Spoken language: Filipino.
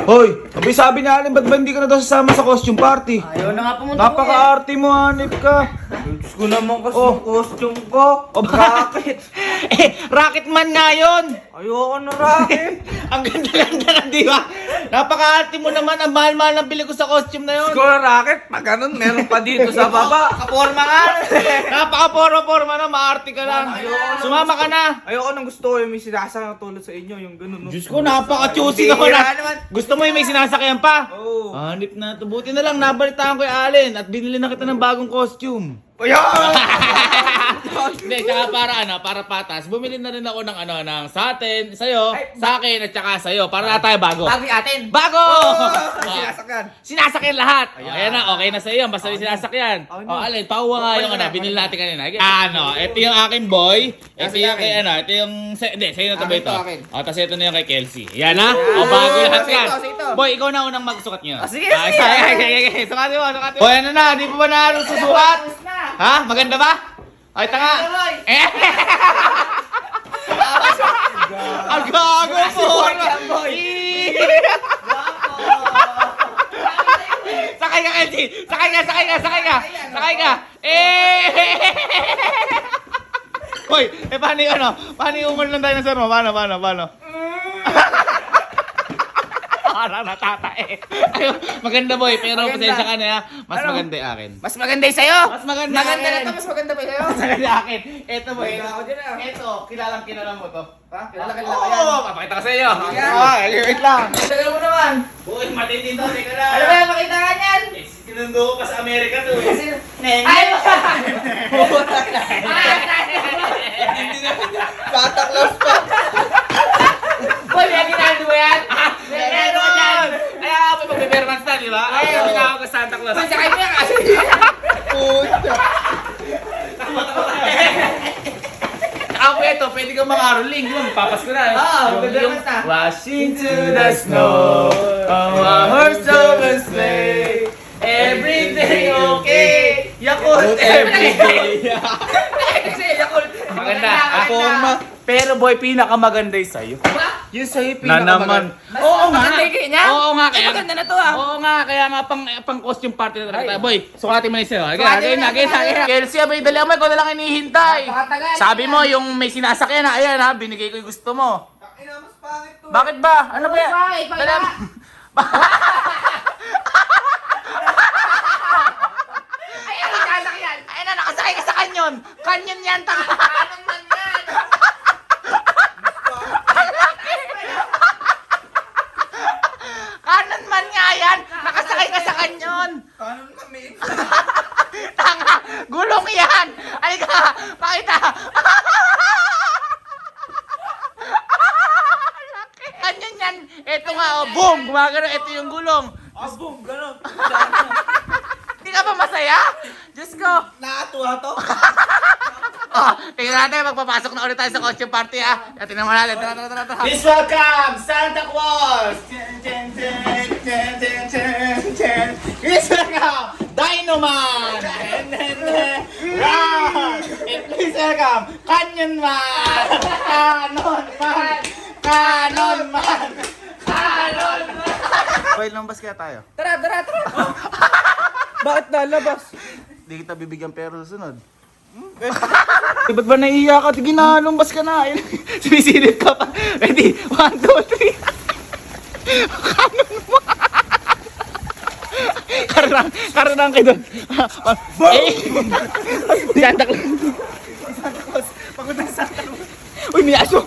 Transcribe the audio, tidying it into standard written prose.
Hoy, abay sabi ni Alin, ba't ba hindi ka na daw sasama sa costume party? Ayaw na nga pumunta. Napaka-arte mo, hanip ka. Diyos ko naman kasi yung costume ko. Bakit? Rocket man nga yun. Ayoko na racket. Ang ganda-ganda na, di ba? Napaka-arte mo naman, ang mahal-mahal ng bili ko sa costume na yun. Diyos ko na racket. Pag ganun, meron pa dito sa baba. Kaporma nga. Napaka-porma-porma na, maarte ka lang. Sumama ka na. Ayoko nang gusto ko yung may sinasang tulad sa inyo, yung ganun. Diyos ko, napaka-choosy Bihira naman. naman. Gusto mo yung may sinasakyan pa? Oo. Hanip na ito. Buti na lang, nabalitaan ko yung Alin at binili na kita ng bagong costume. Ayun! Hindi, tsaka para patas. Bumili na rin ako ng sa atin, sa'yo, sa akin, at tsaka sa'yo. Para na tayo bago. Bago atin. Bago! Sinasakyan. Sinasakyan lahat. Ayan na, okay na sa'yo. Basta yung sinasakyan. Okay na. Alin, pauwa nga yung binili natin kanina. Ito yung akin boy. Ito yung kay ito yung, hindi, sa'yo na ito ba ito? Akin. Tapos ito na yung kay Kelsey. Yan na. Bago lahat yan. Ito. Boy, ikaw na unang magsukat nyo. Sige. Sige. Sukat mo. Boy, ano na? Di pa ba na susukat? Ha? Maganda ba? Ay, tanga! Eh! Ang gago po! Sakay ka, Kenji! Sakay ka! Eh! Hoy, paano yung Paano yung umul ng dinosaur mo? Paano? Para natatae. Ayun, maganda boy, pero pasensya ka na. Mas maganda yung akin. Mas maganda yung sa'yo. Mas maganda Maganda yan. na ito, mas maganda pa sa'yo. Mas maganda yung akin. Ito boy. Maganda ako dyan, ah. Ito, kilala mo to. Ha? Kilala ko Oo, yan. papakita ko sa iyo. Yan. Wait lang. Tagal mo naman. Boy, matindi to. Teka na. Ano ba yung makita ka niyan? Eh, sinundo ko pa sa Amerika to. Neng. Ay! Pataklos pa. Boy, may ginagawa mo yan? Meron! Kaya ako magbe-Bermans na, di ba? Ay, tinawag ko Santa Claus. Uy, sakay mo yan kasi. Puta. Ako ito, pwede kang makaroling. Di ba? Papas ko na. Magbe-Bermans na. Washing to the snow on a horse open sleigh. Every day okay. Yakult every day. Kasi Yakult. Maganda. Ang forma. Pero boy, pinakamaganda yung sa'yo. Yung sa'yo Na naman. Oo nga. Maganda yung kanya? Oo nga. Ay, maganda na to ah. Oo nga, kaya nga pang costume party na talaga tayo. Boy, sukatin mo na yung sa'yo. Sukatin mo na. Again. Kelsey, abay, dali mo. Ikaw na lang hinihintay. Napakatagal. Sabi mo, yung may sinasakyan na, ayan ha, binigay ko yung gusto mo. Ina, mas pangit to. Bakit ba? Ano ba yan? Pangit, Dali mo. Ay, sasakyan. Ayun na, nakasakay ka sa kanyon. Kanyon yan, tanga. Anong man yan? Kanan man nga yan. Nakasakay ka sa kanyon. Kanon kami. Tanga, gulong yan. Halika, pakita. Laki. Kanyon yan. Ito nga, oh, boom. Gumagano, ito yung gulong. Boom, ganun. Hindi ka ba masaya? Diyos ko. Nakatuwa to. Oh, tingnan natin, magpapasok na ulit tayo sa costume party ha. Tingnan mo natin, tara. Please welcome, Santa Claus! Please welcome, Dino Man! And please welcome, Canyon Man! Canon Man! Pwede lumabas kaya tayo? Tara. Bakit lalabas? Hindi kita bibigyan pero susunod. Ba't ba naiiyak ka? Sige na, lumbas ka na. Sinisilip ka pa. Ready? 1, 2, 3. Kanon mo. Karanang kayo doon. Santa Claus. Pagod na Santa Claus. Uy, may aso.